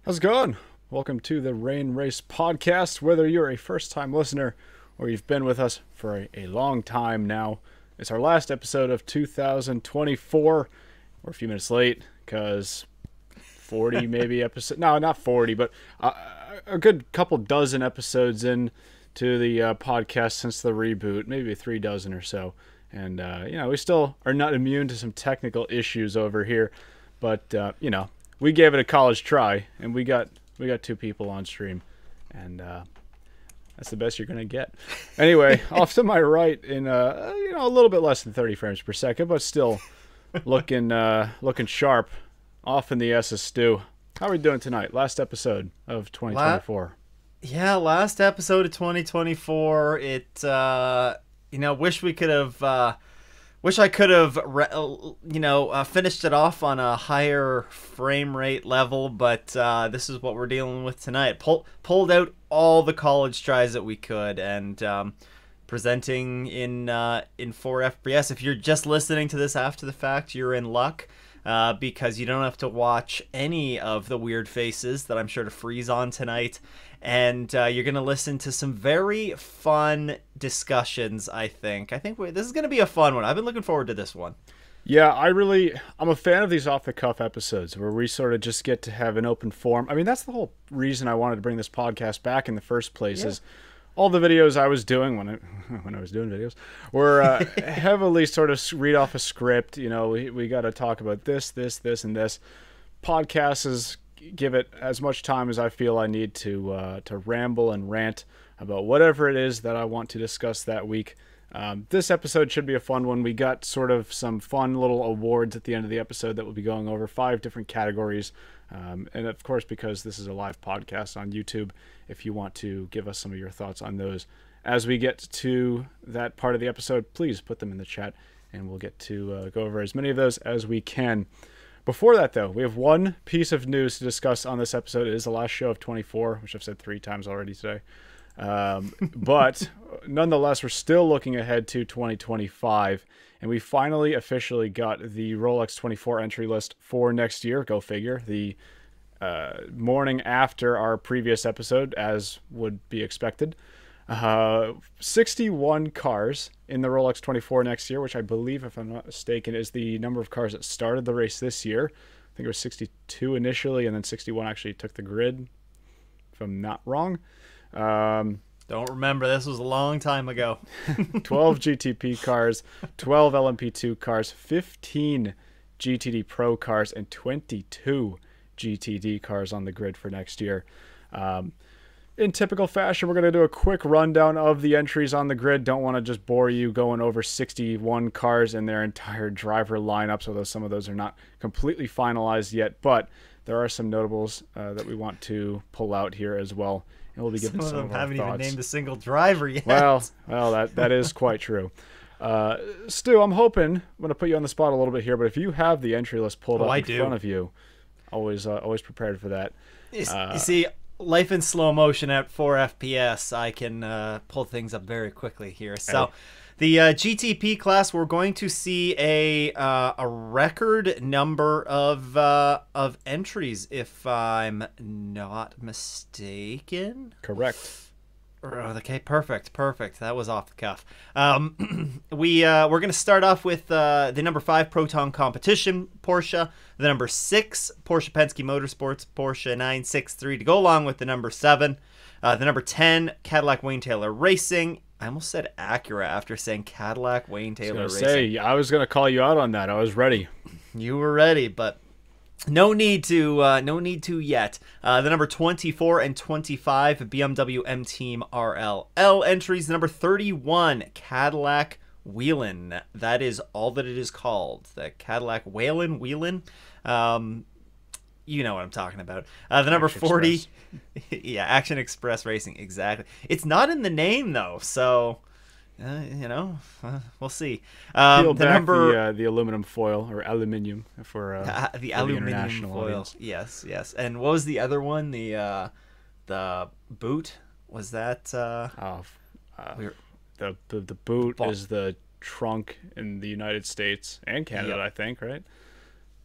How's it going? Welcome to the Rain Race podcast. Whether you're a first time listener or you've been with us for a long time now, it's our last episode of 2024. We're a few minutes late because 40 maybe episodes. No, not 40, but a good couple dozen episodes in to the podcast since the reboot, maybe 3 dozen or so. And, we still are not immune to some technical issues over here, but, we gave it a college try, and we got two people on stream, and that's the best you're gonna get. Anyway, off to my right in a little bit less than 30 frames per second, but still looking sharp. Off in the Esses, Stu. How are we doing tonight? Last episode of 2024. Last episode of 2024. Wish I could have, finished it off on a higher frame rate level, but this is what we're dealing with tonight. Pulled out all the college tries that we could, and presenting in 4 FPS. If you're just listening to this after the fact, you're in luck, because you don't have to watch any of the weird faces that I'm sure to freeze on tonight. And you're going to listen to some very fun discussions, I think. This is going to be a fun one. I've been looking forward to this one. Yeah, I'm a fan of these off-the-cuff episodes where we sort of just get to have an open forum. I mean, that's the whole reason I wanted to bring this podcast back in the first place, is all the videos I was doing when I was doing videos were heavily sort of read off a script. We got to talk about this, and this. Podcasts is give it as much time as I feel I need to ramble and rant about whatever it is that I want to discuss that week. This episode should be a fun one. We got sort of some fun little awards at the end of the episode that we'll be going over, 5 different categories. And of course, because this is a live podcast on YouTube, if you want to give us some of your thoughts on those as we get to that part of the episode, please put them in the chat and we'll get to go over as many of those as we can. Before that, though, we have one piece of news to discuss on this episode. It is the last show of 24, which I've said 3 times already today. But nonetheless, we're still looking ahead to 2025, and we finally officially got the Rolex 24 entry list for next year. Go figure. The morning after our previous episode, as would be expected. 61 cars in the Rolex 24 next year, which I believe, if I'm not mistaken, is the number of cars that started the race this year. I think it was 62 initially, and then 61 actually took the grid, if I'm not wrong. Don't remember. This was a long time ago. 12 GTP cars, 12 LMP2 cars, 15 GTD Pro cars, and 22 GTD cars on the grid for next year. In typical fashion, we're going to do a quick rundown of the entries on the grid. Don't want to just bore you going over 61 cars and their entire driver lineups, although some of those are not completely finalized yet. But there are some notables that we want to pull out here as well. And we'll be giving some of them haven't thoughts. Even named a single driver yet. Well, that is quite true. Stu, I'm going to put you on the spot a little bit here, but if you have the entry list pulled up in front of you, always prepared for that. You see, life in slow motion at 4 FPS, I can pull things up very quickly here. So, the GTP class, we're going to see a record number of entries, if I'm not mistaken. Correct. Okay, perfect. That was off the cuff. We're going to start off with the number 5 Proton Competition Porsche, the number 6 Porsche Penske Motorsports Porsche 963 to go along with the number 7, the number 10 Cadillac Wayne Taylor Racing. I almost said Acura after saying Cadillac Wayne Taylor Racing. I was going to call you out on that. I was ready. You were ready, but no need to yet. The number 24 and 25 BMW M Team RLL entries. The number 31 Cadillac Wheelin. That is all that it is called. The Cadillac Wheelin. You know what I'm talking about. The number Action 40. Express. Yeah, Action Express Racing. Exactly. It's not in the name though, so we'll see. Peel back the aluminum foil, or aluminium for the for aluminium foil. Audience. Yes. And what was the other one? The boot, was that? The boot is the trunk in the United States and Canada, I think, right?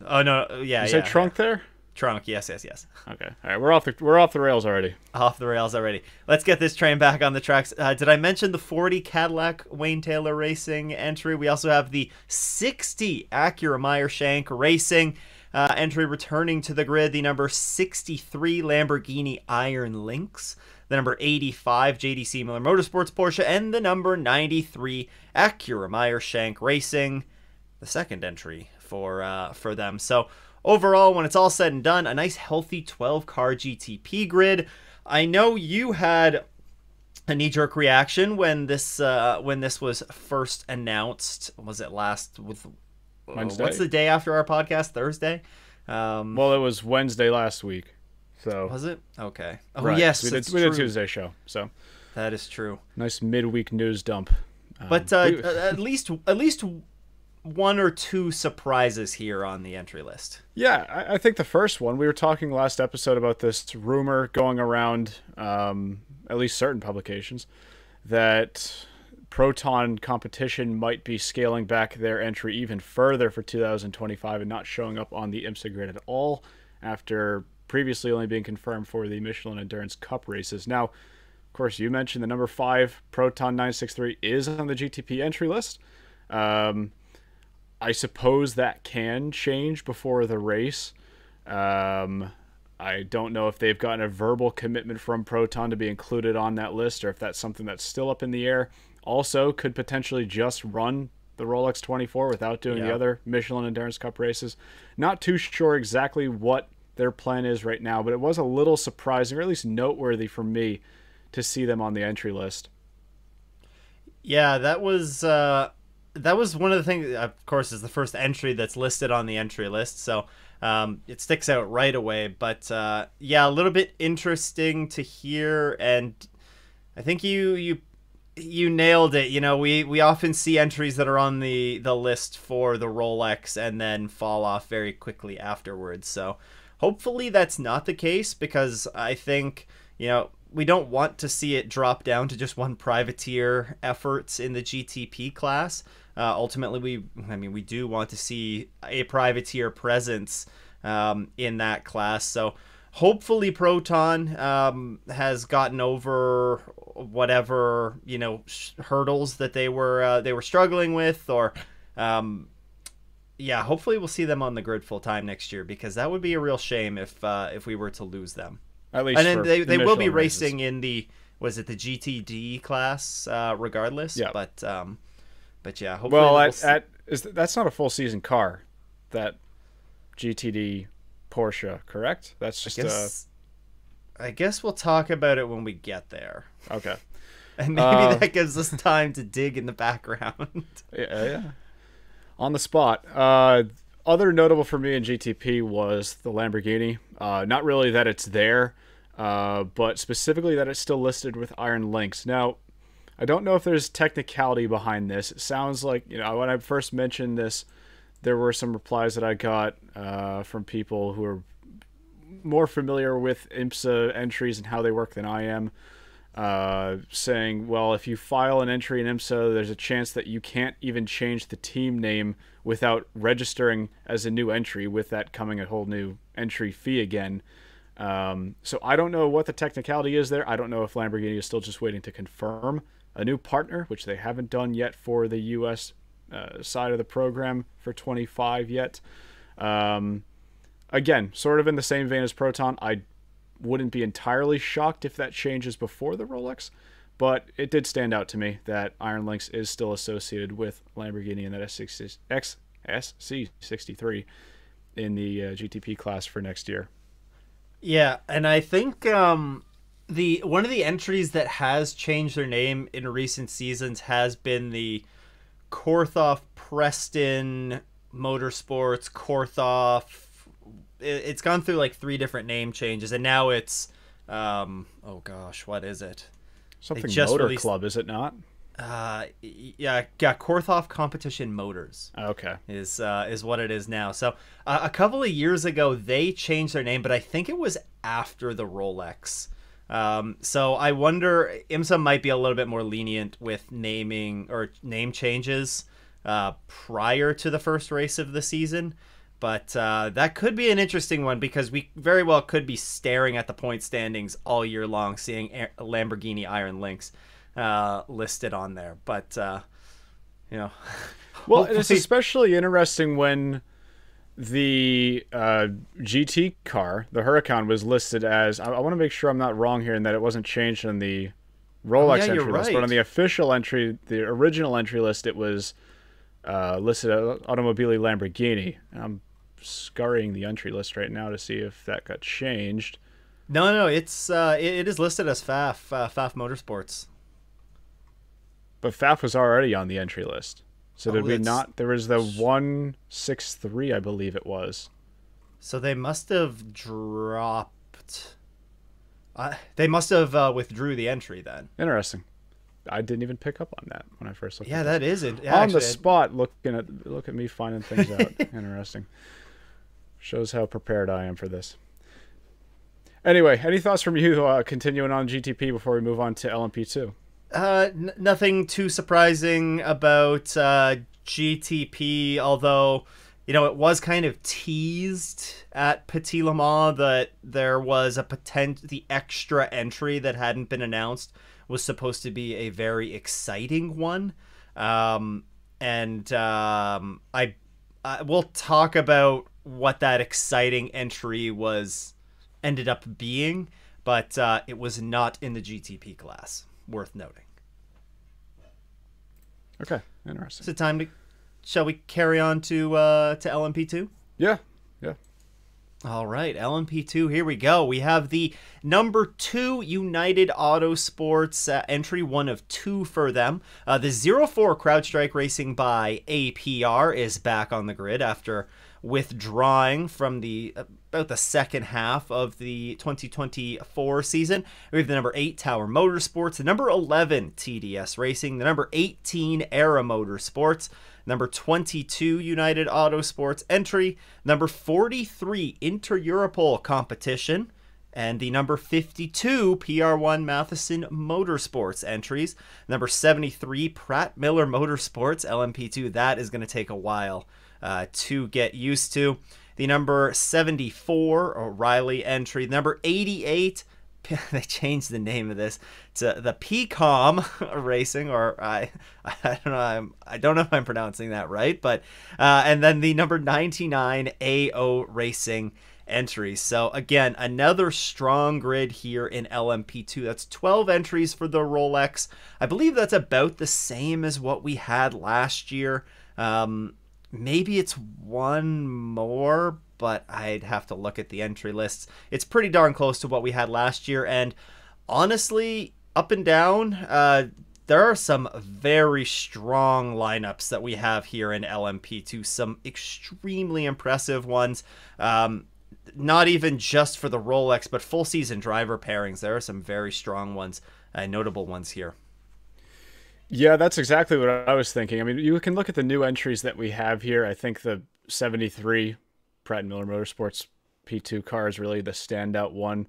Oh no, yeah. You say trunk there? Trunk, yes, yes, yes. Okay. All right, we're off the rails already. Off the rails already. Let's get this train back on the tracks. Did I mention the 40 Cadillac Wayne Taylor Racing entry? We also have the 60 Acura Meyer Shank Racing entry returning to the grid. The number 63 Lamborghini Iron Lynx, the number 85 JDC Miller Motorsports Porsche, and the number 93 Acura Meyer Shank Racing, the second entry for them. So overall, when it's all said and done, a nice healthy 12-car GTP grid. I know you had a knee-jerk reaction when this was first announced. Was it Wednesday? What's the day after our podcast? Thursday? Well, it was Wednesday last week. So was it? Okay. Oh, right. yes, we did Tuesday show. So that is true. Nice midweek news dump. But at least one or two surprises here on the entry list. Yeah, I think the first one, we were talking last episode about this rumor going around, at least certain publications, that Proton Competition might be scaling back their entry even further for 2025 and not showing up on the IMSA grid at all after previously only being confirmed for the Michelin Endurance Cup races. Now, of course, you mentioned the number 5 Proton 963 is on the GTP entry list. I suppose that can change before the race. I don't know if they've gotten a verbal commitment from Proton to be included on that list or if that's something that's still up in the air. Also, could potentially just run the Rolex 24 without doing the other Michelin Endurance Cup races. Not too sure exactly what their plan is right now, but it was a little surprising, or at least noteworthy for me, to see them on the entry list. Yeah, that was one of the things, of course, is the first entry that's listed on the entry list, so it sticks out right away. But yeah, a little bit interesting to hear, and I think you nailed it. You know, we often see entries that are on the list for the Rolex and then fall off very quickly afterwards. So hopefully that's not the case, because I think, you know, we don't want to see it drop down to just one privateer efforts in the GTP class. Ultimately, we do want to see a privateer presence in that class. So hopefully Proton has gotten over whatever, you know, hurdles that they were struggling with, or yeah, hopefully we'll see them on the grid full time next year, because that would be a real shame if we were to lose them. At least, and then they will be races. racing in the GTD class regardless. Yeah. But yeah, hopefully. Well, that's not a full season car, that GTD Porsche, correct? That's just I guess we'll talk about it when we get there. Okay. And maybe that gives us time to dig in the background. Yeah. On the spot. Other notable for me in GTP was the Lamborghini. Not really that it's there, but specifically that it's still listed with Iron Lynx. Now, I don't know if there's technicality behind this. It sounds like, you know, when I first mentioned this, there were some replies that I got from people who are more familiar with IMSA entries and how they work than I am, saying, well, if you file an entry in IMSA, there's a chance that you can't even change the team name without registering as a new entry, with that coming a whole new entry fee again. So I don't know what the technicality is there. I don't know if Lamborghini is still just waiting to confirm a new partner, which they haven't done yet for the U.S. Side of the program for 25 yet. Again, sort of in the same vein as Proton, I wouldn't be entirely shocked if that changes before the Rolex, but it did stand out to me that Iron Lynx is still associated with Lamborghini and that SC63 in the GTP class for next year. Yeah, and I think one of the entries that has changed their name in recent seasons has been the Korthoff Preston Motorsports. Korthoff, it's gone through like 3 different name changes, and now it's oh gosh, what is it? Something Motor Club, is it not? Yeah, Korthoff Competition Motors. Okay, is what it is now. So a couple of years ago they changed their name, but I think it was after the Rolex. So I wonder, IMSA might be a little bit more lenient with naming or name changes prior to the first race of the season. But that could be an interesting one because we very well could be staring at the point standings all year long, seeing Lamborghini Iron Lynx listed on there. But, you know, well, it's especially interesting when the GT car, the Huracan, was listed as, I want to make sure I'm not wrong here and that it wasn't changed on the Rolex entry list, but on the official entry, the original entry list, it was listed as Automobili Lamborghini. I'm scurrying the entry list right now to see if that got changed. No, it's it is listed as FAF Motorsports. But FAF was already on the entry list. So did we not? There was the 163, I believe it was. So they must have dropped. They must have withdrew the entry then. Interesting. I didn't even pick up on that when I first looked. Yeah, that is it. Yeah, on the spot, look at me finding things out. Interesting. Shows how prepared I am for this. Anyway, any thoughts from you continuing on GTP before we move on to LMP2? Nothing too surprising about GTP, although, you know, it was kind of teased at Petit Le Mans that there was the extra entry that hadn't been announced was supposed to be a very exciting one. I will talk about what that exciting entry ended up being, but it was not in the GTP class. Worth noting. Okay, interesting. So shall we carry on to LMP2? Yeah. All right, LMP2, here we go. We have the number 2 United Autosports entry, one of 2 for them. The 04 CrowdStrike Racing by APR is back on the grid after withdrawing from about the second half of the 2024 season. We have the number 8 Tower Motorsports, the number 11 TDS Racing, the number 18 Era Motorsports, number 22 United Autosports entry, number 43 Inter-Europol Competition, and the number 52 PR1 Matheson Motorsports entries. Number 73 Pratt Miller Motorsports LMP2. That is going to take a while to get used to. The number 74 O'Reilly entry. Number 88, they changed the name of this to the PCOM Racing, or I don't know. I don't know if I'm pronouncing that right, but and then the number 99 AO Racing entries. So again, another strong grid here in LMP2. That's 12 entries for the Rolex. I believe that's about the same as what we had last year. Maybe it's one more, but I'd have to look at the entry lists. It's pretty darn close to what we had last year, and honestly, up and down, there are some very strong lineups that we have here in LMP2. Some extremely impressive ones. Not even just for the Rolex, but full season driver pairings. There are some very strong ones, notable ones here. Yeah, that's exactly what I was thinking. I mean, you can look at the new entries that we have here. I think the 73 Pratt & Miller Motorsports P2 car is really the standout one.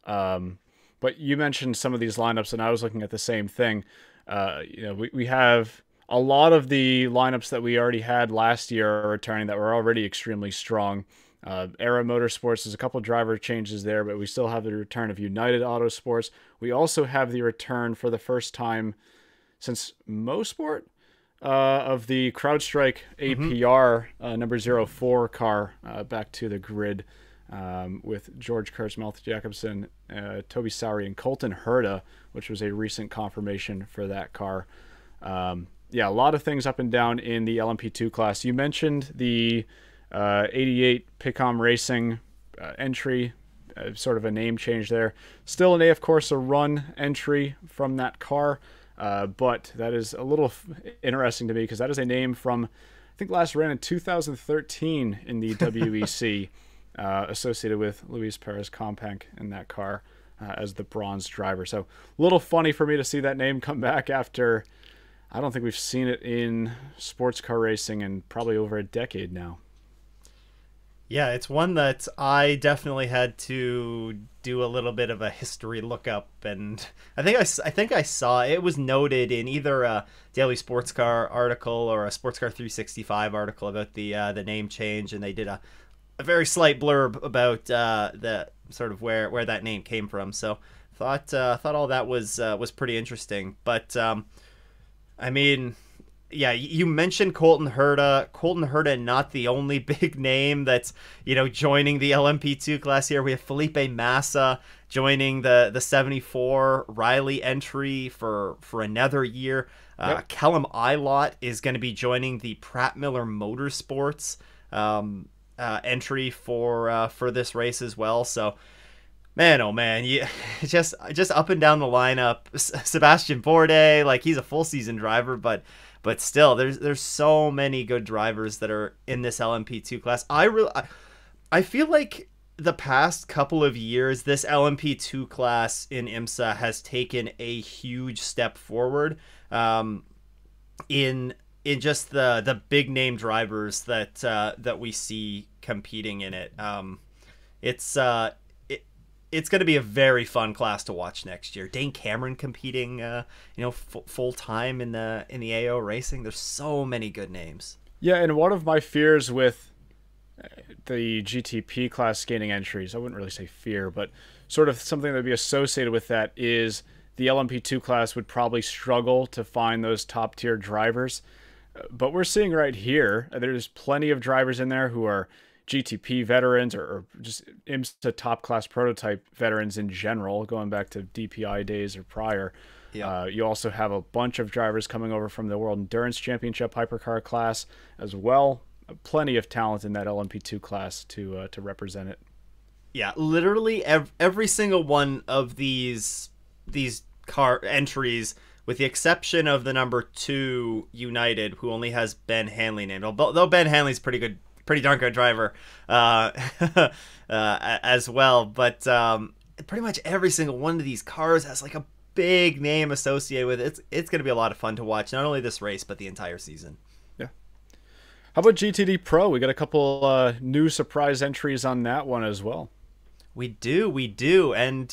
But you mentioned some of these lineups, and I was looking at the same thing. We have a lot of the lineups that we already had last year are returning that were already extremely strong. Era Motorsports, there's a couple driver changes there, but we still have the return of United Autosports. We also have the return for the first time since Mosport of the CrowdStrike APR number 04 car back to the grid with George Kurtz, Malth Jacobson, Toby Sowery, and Colton Herta, which was a recent confirmation for that car. Yeah, a lot of things up and down in the LMP2 class. You mentioned the 88 Picom Racing entry, sort of a name change there. Still an AF Corsa Run entry from that car. But that is a little interesting to me because that is a name from, I think, last ran in 2013 in the WEC, associated with Luis Perez Companc in that car as the bronze driver. So a little funny for me to see that name come back after, I don't think we've seen it in sports car racing in probably over a decade now. Yeah, it's one that I definitely had to do a little bit of a history lookup, and I think I saw it was noted in either a Daily Sports Car article or a Sports Car 365 article about the name change, and they did a very slight blurb about the sort of where that name came from. So thought all that was pretty interesting, but I mean, yeah, you mentioned Colton Herta. Colton Herta, not the only big name that's, joining the LMP2 class here. We have Felipe Massa joining the 74 Riley entry for another year. Yep. Callum Ilott is going to be joining the Pratt Miller Motorsports entry for this race as well. So, man, oh man, just up and down the lineup. Sebastian Bourdais, like, he's a full season driver, but still, there's so many good drivers that are in this LMP2 class. I feel like the past couple of years, this LMP2 class in IMSA has taken a huge step forward in just the big name drivers that we see competing in it. It's it's going to be a very fun class to watch next year. Dane Cameron competing, full time in the AO racing. There's so many good names. Yeah, and one of my fears with the GTP class skating entries, I wouldn't really say fear, but sort of something that would be associated with that is the LMP2 class would probably struggle to find those top tier drivers. But we're seeing right here, there's plenty of drivers in there who are GTP veterans or just IMSA top class prototype veterans in general, going back to DPI days or prior. Yeah. You also have a bunch of drivers coming over from the World Endurance Championship hypercar class as well. Plenty of talent in that LMP2 class to represent it. Yeah, literally every single one of these car entries, with the exception of the number 2 United, who only has Ben Hanley named. Though Ben Hanley's pretty darn good driver as well. But pretty much every single one of these cars has like a big name associated with it. It's going to be a lot of fun to watch, not only this race, but the entire season. Yeah. How about GTD Pro? We got a couple new surprise entries on that one as well. We do, and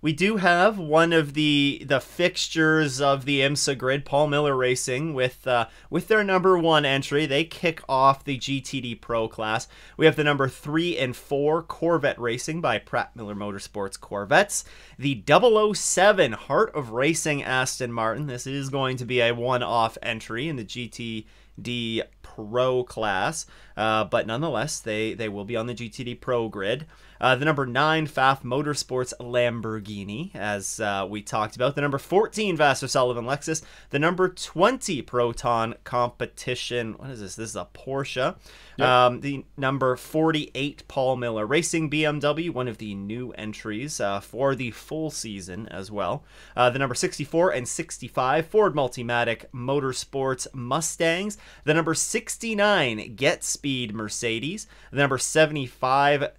we do have one of the fixtures of the IMSA grid, Paul Miller Racing, with their number 1 entry. They kick off the GTD Pro class. We have the number 3 and 4 Corvette Racing by Pratt Miller Motorsports Corvettes. The 007 Heart of Racing Aston Martin. This is going to be a one-off entry in the GTD Pro class, but nonetheless, they will be on the GTD Pro grid. The number 9 Pfaff Motorsports Lamborghini, as we talked about. The number 14 Vassar Sullivan Lexus. The number 20 Proton Competition. What is this? This is a Porsche. Yep. The number 48 Paul Miller Racing BMW, one of the new entries for the full season as well. The number 64 and 65 Ford Multimatic Motorsports Mustangs. The number 69 Get Speed Mercedes. The number 75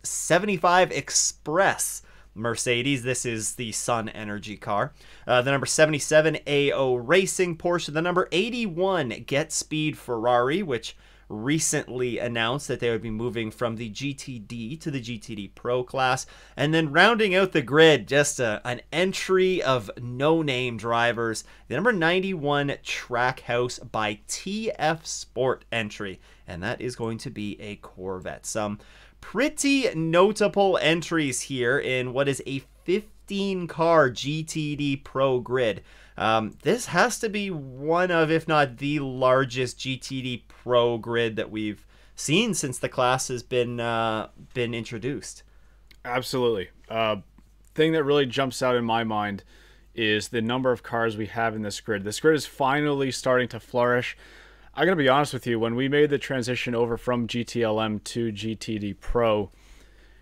Express Mercedes. This is the Sun Energy car. The number 77 AO Racing Porsche. The number 81 Get Speed Ferrari, which recently announced that they would be moving from the GTD to the GTD Pro class. And then rounding out the grid, just an entry of no-name drivers. The number 91 Trackhouse by TF Sport entry. And that is going to be a Corvette. Some pretty notable entries here in what is a 15-car GTD Pro grid. This has to be one of, if not the largest GTD Pro grid that we've seen since the class has been introduced. Absolutely. Thing that really jumps out in my mind is the number of cars we have in this grid. This grid is finally starting to flourish. I gotta be honest with you, when we made the transition over from GTLM to GTD Pro,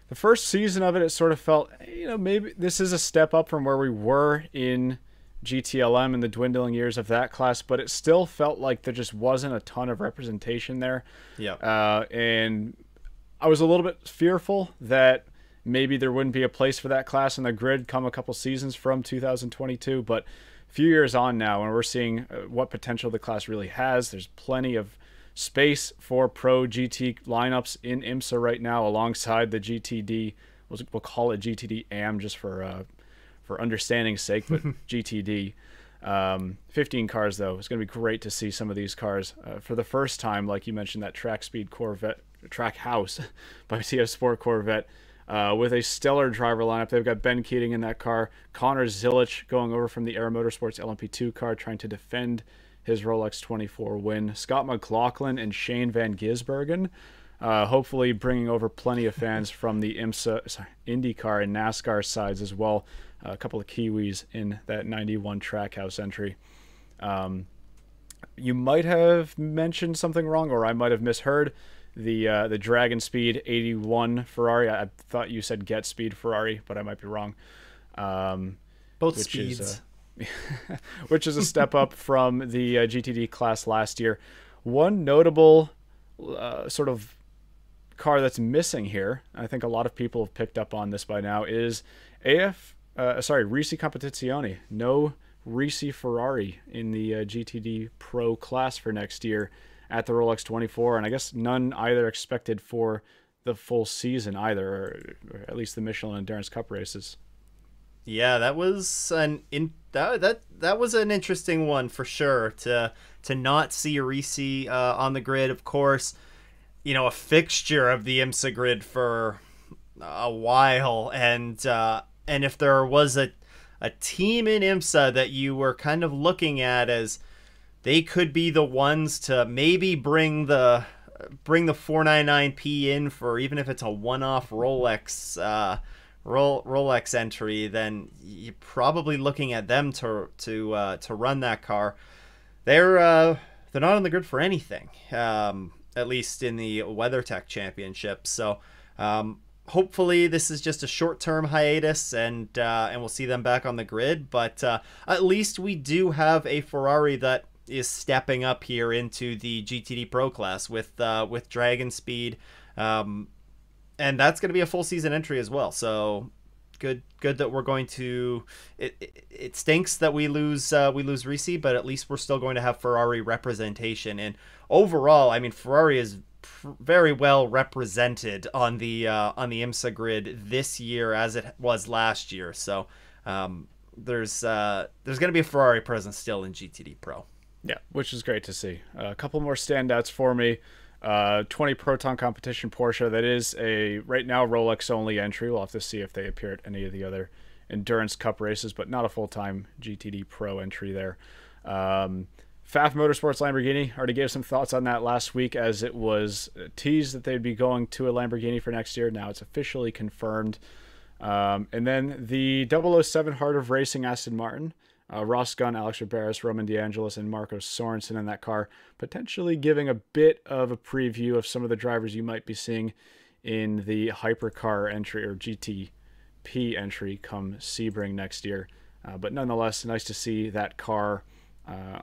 the first season of it, it sort of felt, maybe this is a step up from where we were in GTLM in the dwindling years of that class, but it still felt like there just wasn't a ton of representation there. Yeah. And I was a little bit fearful that maybe there wouldn't be a place for that class in the grid come a couple seasons from 2022, but a few years on now, and we're seeing what potential the class really has. There's plenty of space for Pro GT lineups in IMSA right now, alongside the GTD. We'll call it GTD AM just for understanding's sake, but GTD. 15 cars, though. It's going to be great to see some of these cars for the first time, like you mentioned, that Track Speed Corvette, Track House by TF Sport Corvette, with a stellar driver lineup. They've got Ben Keating in that car, Connor Zilic going over from the Aero Motorsports LMP2 car, trying to defend his Rolex 24 win, Scott McLaughlin and Shane Van Gisbergen, hopefully bringing over plenty of fans from the IndyCar and NASCAR sides as well. A couple of Kiwis in that 91 Trackhouse entry. You might have mentioned something wrong, or I might have misheard. The Dragon Speed 81 Ferrari. I thought you said Get Speed Ferrari, but I might be wrong. Both speeds. Which is a step up from the GTD class last year. One notable sort of car that's missing here, I think a lot of people have picked up on this by now, is Risi Competizione. No Risi Ferrari in the GTD Pro class for next year at the Rolex 24, and I guess none either expected for the full season either, or at least the Michelin Endurance Cup races. Yeah, that was that was an interesting one for sure, to not see Risi on the grid. Of course, you know, a fixture of the IMSA grid for a while, and if there was a team in IMSA that you were kind of looking at as they could be the ones to maybe bring the 499P in for, even if it's a one-off Rolex entry, then you're probably looking at them to run that car. They're not on the grid for anything, at least in the WeatherTech Championship. So hopefully this is just a short-term hiatus, and we'll see them back on the grid. But at least we do have a Ferrari that is stepping up here into the GTD Pro class with Dragon Speed, and that's going to be a full season entry as well. So good that we're going to. It stinks that we lose Risi, but at least we're still going to have Ferrari representation. And overall, I mean, Ferrari is very well represented on the IMSA grid this year as it was last year. So there's going to be a Ferrari presence still in GTD Pro. Yeah, which is great to see. A couple more standouts for me. 20 Proton Competition Porsche. That is a right now Rolex only entry. We'll have to see if they appear at any of the other Endurance Cup races, but not a full-time GTD Pro entry there. Pfaff Motorsports Lamborghini. Already gave some thoughts on that last week, as it was teased that they'd be going to a Lamborghini for next year. Now it's officially confirmed. And then the 007 Heart of Racing Aston Martin. Ross Gunn, Alex Riberas, Roman DeAngelis, and Marco Sorensen in that car, potentially giving a bit of a preview of some of the drivers you might be seeing in the Hypercar entry or GTP entry come Sebring next year. But nonetheless, nice to see that car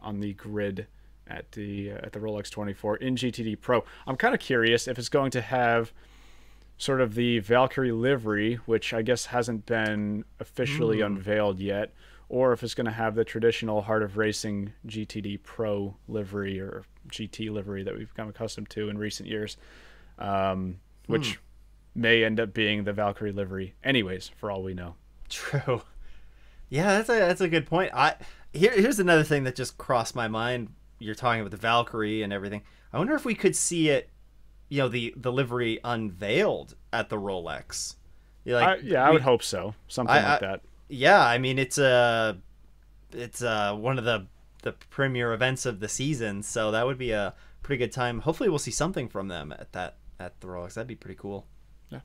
on the grid at the Rolex 24 in GTD Pro. I'm kind of curious if it's going to have sort of the Valkyrie livery, which I guess hasn't been officially unveiled yet, or if it's going to have the traditional Heart of Racing GTD Pro livery or GT livery that we've become accustomed to in recent years, which may end up being the Valkyrie livery anyways, for all we know. True. Yeah, that's a good point. Here's another thing that just crossed my mind. You're talking about the Valkyrie and everything. I wonder if we could see it, you know, the livery unveiled at the Rolex. I would hope so. Something like that. Yeah, I mean, it's one of the premier events of the season, so that would be a pretty good time. Hopefully we'll see something from them at the Rolex. That'd be pretty cool. Yeah.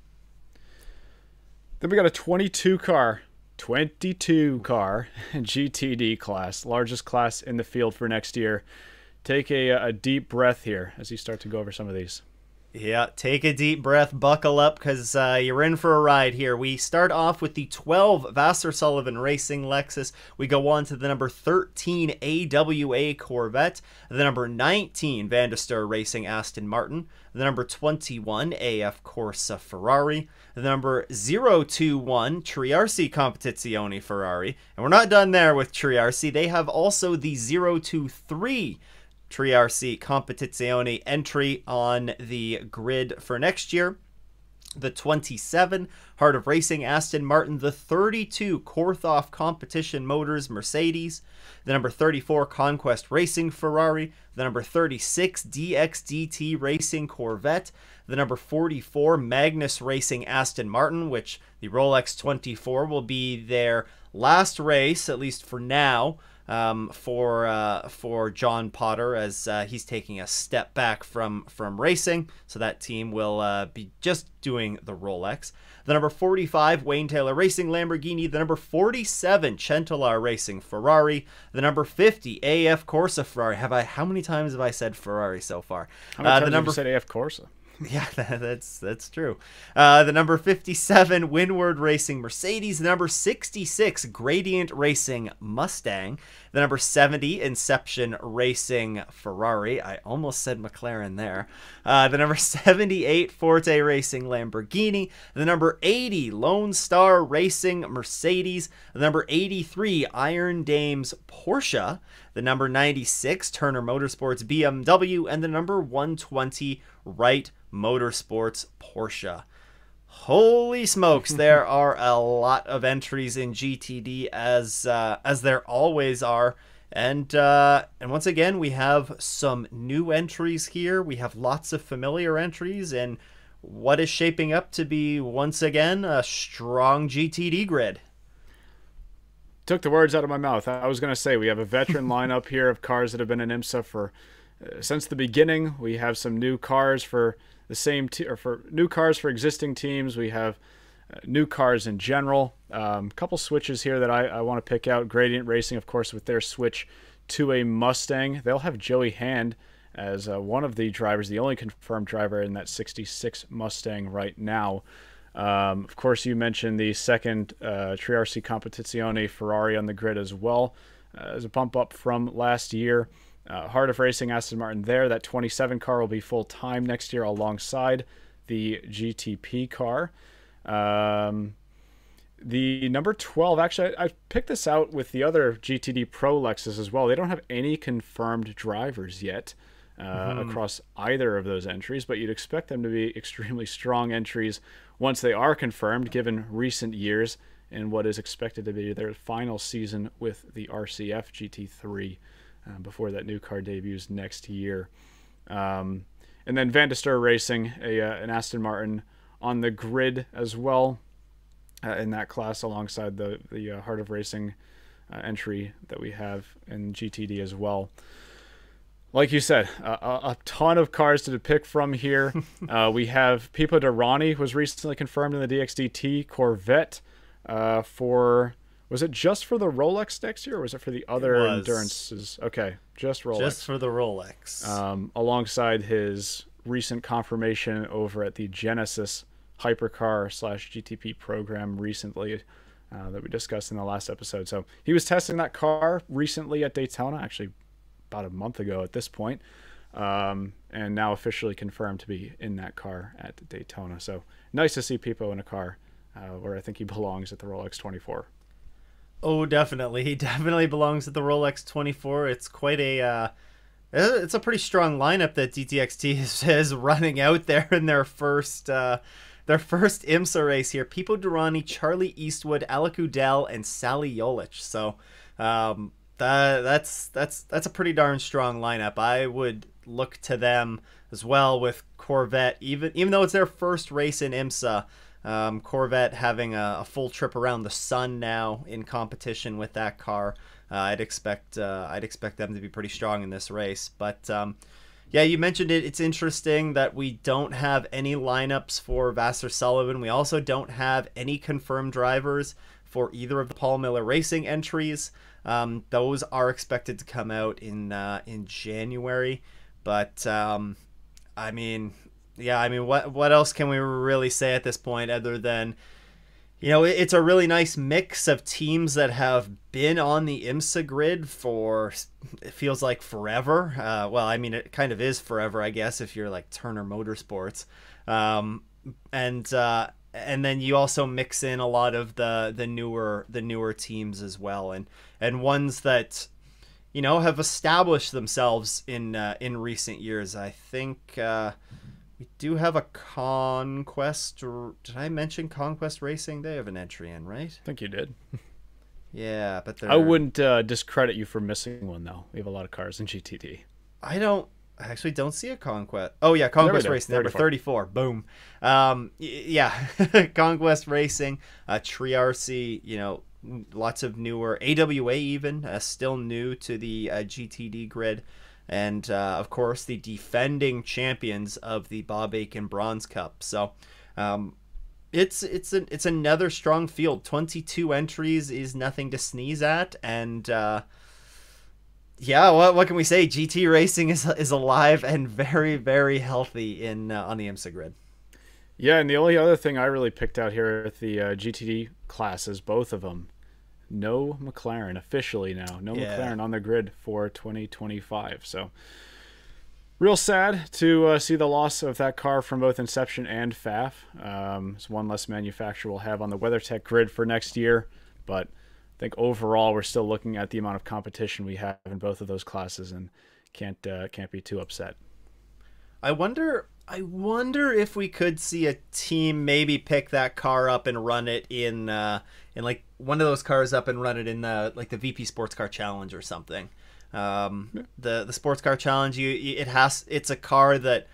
Then we got a 22 car GTD class, largest class in the field for next year. Take a deep breath here as you start to go over some of these. Yeah, take a deep breath, buckle up, because you're in for a ride here. We start off with the 12 Vassar Sullivan Racing Lexus. We go on to the number 13 AWA Corvette, the number 19 Van der Stur Racing Aston Martin, the number 21 AF Corsa Ferrari, the number 021 Triarsi Competizione Ferrari. And we're not done there with Triarsi. They have also the 023 Triarsi Competizione entry on the grid for next year. The 27 Heart of Racing Aston Martin, the 32 Korthoff Competition Motors Mercedes, the number 34 Conquest Racing Ferrari, the number 36 DXDT Racing Corvette, the number 44 Magnus Racing Aston Martin, which the Rolex 24 will be their last race, at least for now, for John Potter, as he's taking a step back from racing. So that team will be just doing the Rolex. The number 45 Wayne Taylor Racing Lamborghini, the number 47 Centelar Racing Ferrari, the number 50 AF Corsa Ferrari. How many times have I said Ferrari so far? How many times have you said AF Corsa? Yeah, that's true. The number 57 Windward Racing Mercedes, the number 66 Gradient Racing Mustang, the number 70 Inception Racing Ferrari. I almost said McLaren there. The number 78 Forte Racing Lamborghini, the number 80 Lone Star Racing Mercedes, the number 83 Iron Dames Porsche, the number 96 Turner Motorsports BMW, and the number 120 Wright Motorsports Porsche. Holy smokes, there are a lot of entries in GTD, as there always are. And once again, we have some new entries here. We have lots of familiar entries, and what is shaping up to be, once again, a strong GTD grid. Took the words out of my mouth. I was going to say, we have a veteran lineup here of cars that have been in IMSA for since the beginning. We have some new cars for the same or for new cars for existing teams. We have new cars in general. A couple switches here that I want to pick out. Gradient Racing, of course, with their switch to a Mustang. They'll have Joey Hand as one of the drivers, the only confirmed driver in that 66 Mustang right now. Of course, you mentioned the second Triarsi Competizione Ferrari on the grid as well, as a bump up from last year. Heart of Racing Aston Martin there. That 27 car will be full-time next year alongside the GTP car. The number 12, actually, I picked this out with the other GTD Pro Lexus as well. They don't have any confirmed drivers yet across either of those entries, but you'd expect them to be extremely strong entries once they are confirmed, given recent years and what is expected to be their final season with the RCF GT3 before that new car debuts next year. And then Van der Steur Racing, an Aston Martin on the grid as well in that class, alongside the Heart of Racing entry that we have in GTD as well. Like you said, a ton of cars to pick from here. We have Pipo Derani was recently confirmed in the DXDT Corvette for... Was it just for the Rolex next year, or was it for the other endurances? Okay, just Rolex. Just for the Rolex. Alongside his recent confirmation over at the Genesis Hypercar / GTP program recently that we discussed in the last episode. So he was testing that car recently at Daytona, actually about a month ago at this point, and now officially confirmed to be in that car at Daytona. So nice to see Pipo in a car where I think he belongs at the Rolex 24. Oh, definitely. He definitely belongs at the Rolex 24. It's quite a it's a pretty strong lineup that DTXT is running out there in their first IMSA race here. Pipo Derani, Charlie Eastwood, Alec Udell, and Sally Jolich. So that's a pretty darn strong lineup. I would look to them as well with Corvette, even though it's their first race in IMSA. Corvette having a full trip around the sun now in competition with that car. I'd expect them to be pretty strong in this race. But yeah, you mentioned it. It's interesting that we don't have any lineups for Vasser Sullivan. We also don't have any confirmed drivers for either of the Paul Miller Racing entries. Those are expected to come out in January. But I mean, what else can we really say at this point other than, it's a really nice mix of teams that have been on the IMSA grid for, it feels like forever. Well, I mean, it kind of is forever, I guess, if you're like Turner Motorsports. And then you also mix in a lot of the newer teams as well, and ones that, have established themselves in recent years. I think we do have a Conquest. Did I mention Conquest Racing? They have an entry in, right? I think you did. Yeah, but I wouldn't discredit you for missing one, though. We have a lot of cars in GTD. I actually don't see a Conquest. Oh yeah, Conquest Racing, number 34. Boom. Yeah, Conquest Racing, Tree RC. Lots of newer AWA even still new to the GTD grid, and of course the defending champions of the Bob Akin Bronze Cup. So it's another strong field. 22 entries is nothing to sneeze at, and yeah, what can we say? GT racing is alive and very, very healthy on the IMSA grid. Yeah, and the only other thing I really picked out here at the GTD classes, both of them, no McLaren officially now. No McLaren on the grid for 2025. So real sad to see the loss of that car from both Inception and FAF. It's one less manufacturer we'll have on the WeatherTech grid for next year, but I think overall we're still looking at the amount of competition we have in both of those classes and can't be too upset. I wonder if we could see a team maybe pick that car up and run it in like one of those cars up and run it in the VP Sports Car Challenge or something. The Sports Car Challenge, it's a car that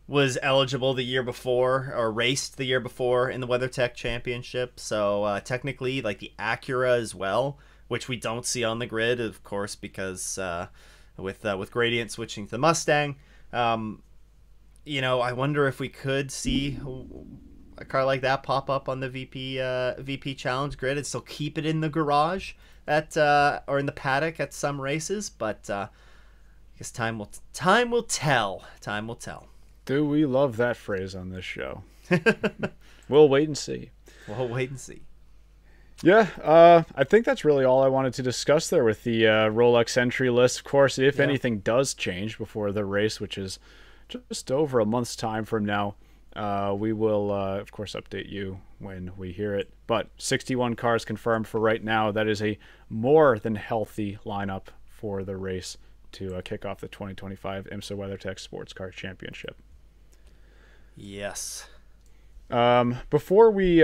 was eligible the year before or raced the year before in the WeatherTech Championship. So technically, like the Acura as well, which we don't see on the grid, of course, because with Gradient switching to the Mustang. I wonder if we could see a car like that pop up on the VP Challenge grid and still keep it in the garage or in the paddock at some races. But I guess time will tell. Time will tell. Do we love that phrase on this show? We'll wait and see. We'll wait and see. Yeah, I think that's really all I wanted to discuss there with the Rolex entry list. Of course, if anything does change before the race, which is just over a month's time from now, we will, of course, update you when we hear it. But 61 cars confirmed for right now. That is a more than healthy lineup for the race to kick off the 2025 IMSA WeatherTech Sports Car Championship. Yes. Before we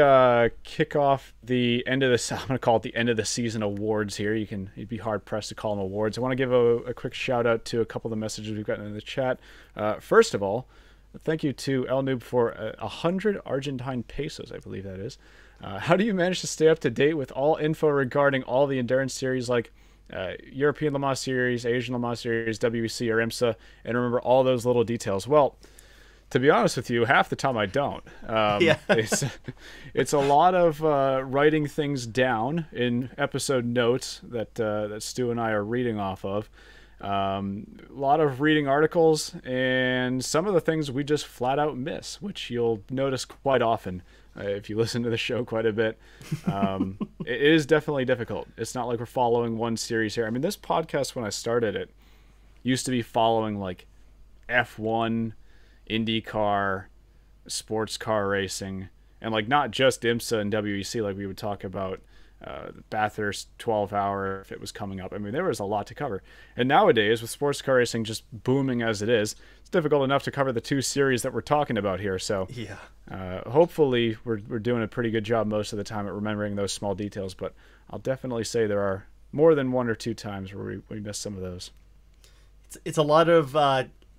kick off the end of this, I'm going to call it the end of the season awards here. You'd be hard pressed to call them awards. I want to give a quick shout out to a couple of the messages we've gotten in the chat. First of all, thank you to El Noob for 100 Argentine pesos, I believe that is. How do you manage to stay up to date with all info regarding all the endurance series like European Le Mans Series, Asian Le Mans Series, WEC, or IMSA, and remember all those little details? Well, to be honest with you, half the time I don't. It's a lot of writing things down in episode notes that Stu and I are reading off of. A lot of reading articles, and some of the things we just flat out miss, which you'll notice quite often if you listen to the show quite a bit. It is definitely difficult. It's not like we're following one series here. I mean, this podcast, when I started it, used to be following like F1, IndyCar, sports car racing, and like not just IMSA and WEC, like we would talk about Bathurst 12-hour if it was coming up. I mean, there was a lot to cover. And nowadays, with sports car racing just booming as it is, it's difficult enough to cover the two series that we're talking about here. So hopefully we're doing a pretty good job most of the time at remembering those small details, but I'll definitely say there are more than one or two times where we miss some of those. It's a lot of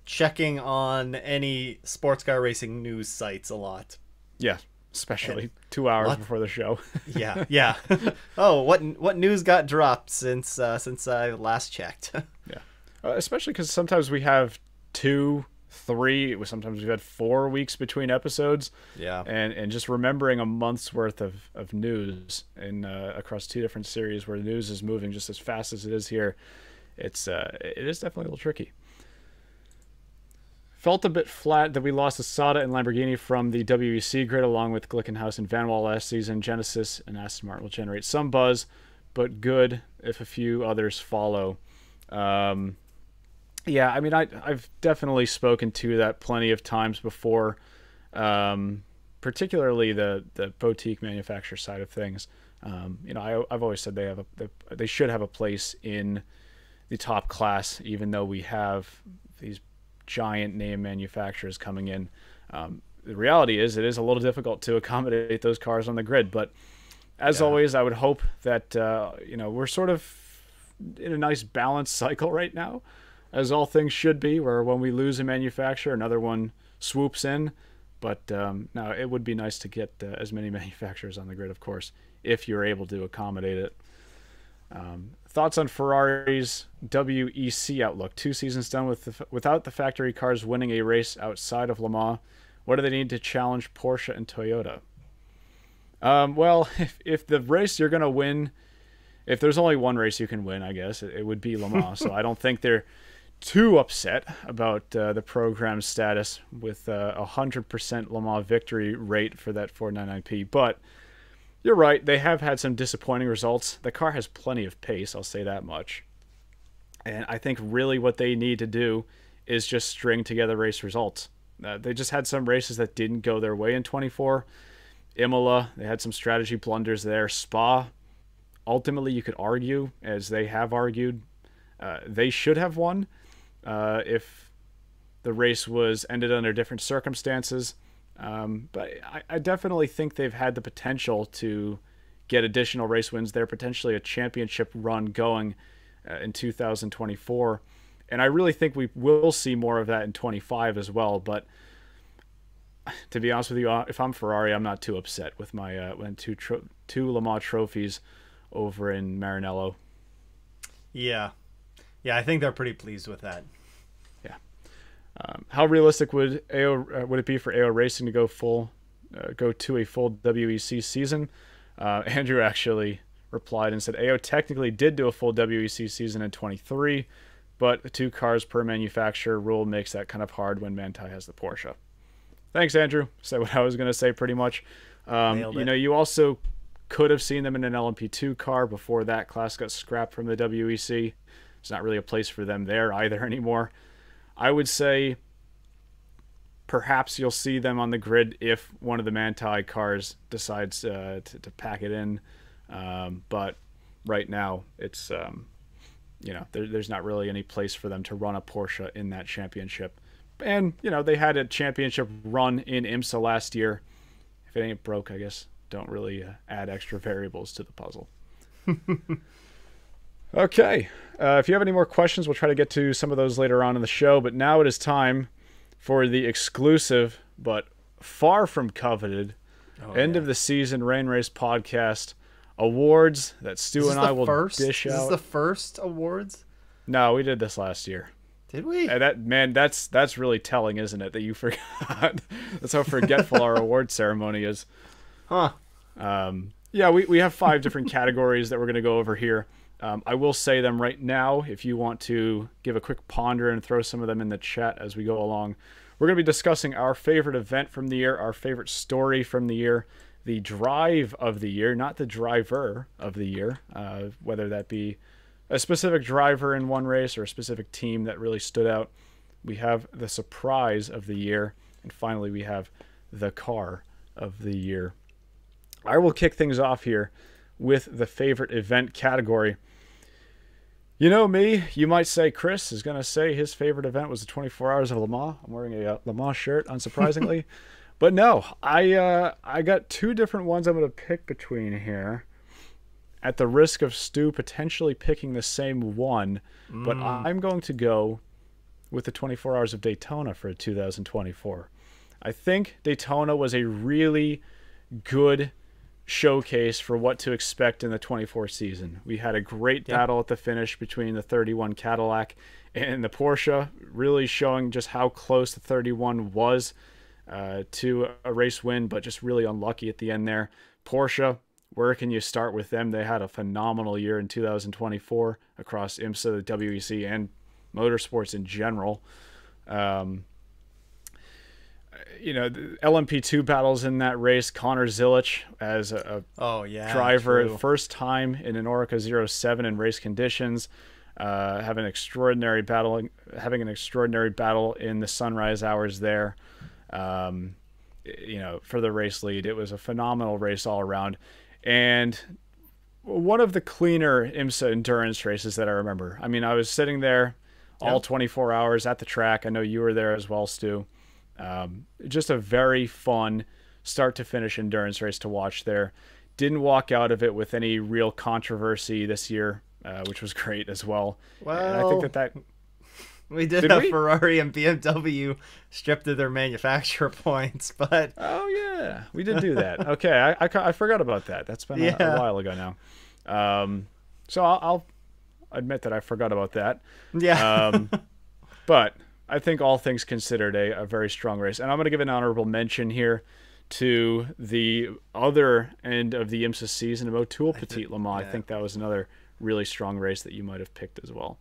checking on any sports car racing news sites a lot. Yeah, especially 2 hours before the show. yeah. Oh, what news got dropped since I last checked? Especially because sometimes we have 2, 3, sometimes we've had 4 weeks between episodes. Yeah, and just remembering a month's worth of news in across 2 different series where the news is moving just as fast as it is here, it is definitely a little tricky. Felt a bit flat that we lost Asada and Lamborghini from the WEC grid along with Glickenhaus and Vanwall last season. Genesis and Aston Martin will generate some buzz, but good if a few others follow. Yeah, I mean, I've definitely spoken to that plenty of times before, particularly the boutique manufacturer side of things. I've always said they should have a place in the top class, even though we have these giant name manufacturers coming in. The reality is it is a little difficult to accommodate those cars on the grid, but as always, I would hope that we're sort of in a nice balanced cycle right now, as all things should be, where when we lose a manufacturer, another one swoops in. But no, it would be nice to get as many manufacturers on the grid, of course, if you're able to accommodate it. Thoughts on Ferrari's WEC outlook? 2 seasons done without the factory cars winning a race outside of Le Mans. What do they need to challenge Porsche and Toyota? Well, if the race you're going to win, if there's only one race you can win, I guess, it would be Le Mans. So I don't think they're too upset about the program status with a 100% Le Mans victory rate for that 499P. But you're right, they have had some disappointing results. The car has plenty of pace, I'll say that much. And I think really what they need to do is just string together race results. They just had some races that didn't go their way in 24. Imola, they had some strategy blunders there. Spa, ultimately you could argue, as they have argued, they should have won if the race was ended under different circumstances. But I definitely think they've had the potential to get additional race wins there, potentially a championship run going in 2024. And I really think we will see more of that in 25 as well. But to be honest with you, if I'm Ferrari, I'm not too upset with my two Le Mans trophies over in Maranello. Yeah, I think they're pretty pleased with that. Yeah. How realistic would it be for AO Racing to go to a full WEC season? Andrew actually replied and said AO technically did do a full WEC season in 23, but the 2 cars per manufacturer rule makes that kind of hard when Manthey has the Porsche. Thanks, Andrew. Said what I was going to say pretty much. You also could have seen them in an LMP2 car before that class got scrapped from the WEC. It's not really a place for them there either anymore. I would say perhaps you'll see them on the grid if one of the Manthey cars decides to pack it in. But right now, it's there's not really any place for them to run a Porsche in that championship. And, they had a championship run in IMSA last year. If it ain't broke, I guess don't really add extra variables to the puzzle. Okay. If you have any more questions, we'll try to get to some of those later on in the show. But now it is time for the exclusive, but far from coveted, end of the season Rain Race podcast awards that Stu and I will dish out. Is this the first awards? No, we did this last year. Did we? That's really telling, isn't it? That you forgot. That's how forgetful our award ceremony is. Huh. Yeah, we have 5 different categories that we're going to go over here. I will say them right now if you want to give a quick ponder and throw some of them in the chat as we go along. We're going to be discussing our favorite event from the year, our favorite story from the year, the drive of the year, not the driver of the year, whether that be a specific driver in one race or a specific team that really stood out. We have the surprise of the year, and finally we have the car of the year. I will kick things off here with the favorite event category. You know me, you might say Chris is going to say his favorite event was the 24 Hours of Le Mans. I'm wearing a Le Mans shirt, unsurprisingly. But no, I got 2 different ones I'm going to pick between here. At the risk of Stu potentially picking the same one, but I'm going to go with the 24 Hours of Daytona for 2024. I think Daytona was a really good showcase for what to expect in the 24 season. We had a great battle at the finish between the 31 Cadillac and the Porsche, really showing just how close the 31 was to a race win, but just really unlucky at the end there. Porsche, where can you start with them? They had a phenomenal year in 2024 across IMSA, the WEC, and motorsports in general. The LMP2 battles in that race, Connor Zilic as a driver, first time in an Oreca 07 in race conditions, having an extraordinary battle in the sunrise hours there. For the race lead, it was a phenomenal race all around. And one of the cleaner IMSA endurance races that I remember. I mean, I was sitting there all 24 hours at the track. I know you were there as well, Stu. Just a very fun start to finish endurance race to watch there. Didn't walk out of it with any real controversy this year, which was great as well. Well, and I think that we did have Ferrari and BMW stripped of their manufacturer points, but oh yeah, we did do that. Okay, I forgot about that. That's been a while ago now. So I'll admit that I forgot about that. Yeah. But I think all things considered, a very strong race. And I'm going to give an honorable mention here to the other end of the IMSA season, Motul Petit Le Mans. I think that was another really strong race that you might have picked as well.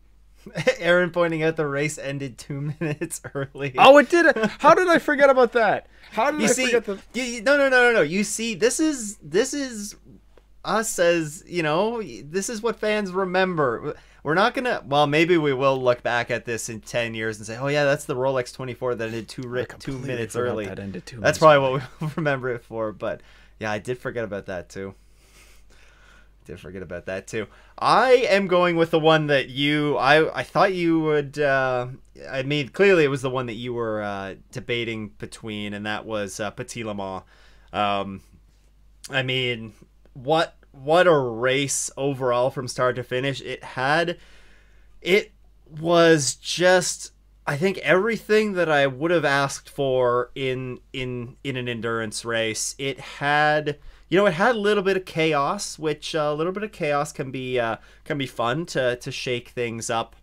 Aaron pointing out the race ended 2 minutes early. Oh, it did. How did I forget about that? How did I forget the... No. You see, this is us as, you know, this is what fans remember. We're not going to... Well, maybe we will look back at this in 10 years and say, oh, yeah, that's the Rolex 24 that ended 2 minutes early. That ended 2 minutes That's probably what we remember it for. But, yeah, I did forget about that, too. I am going with the one that I thought you would, I mean, clearly it was the one that you were debating between, and that was Petit Le Mans. I mean, what a race overall from start to finish. It was just, I think, everything that I would have asked for in an endurance race. It had... You know, it had a little bit of chaos, which a little bit of chaos can be fun to shake things up.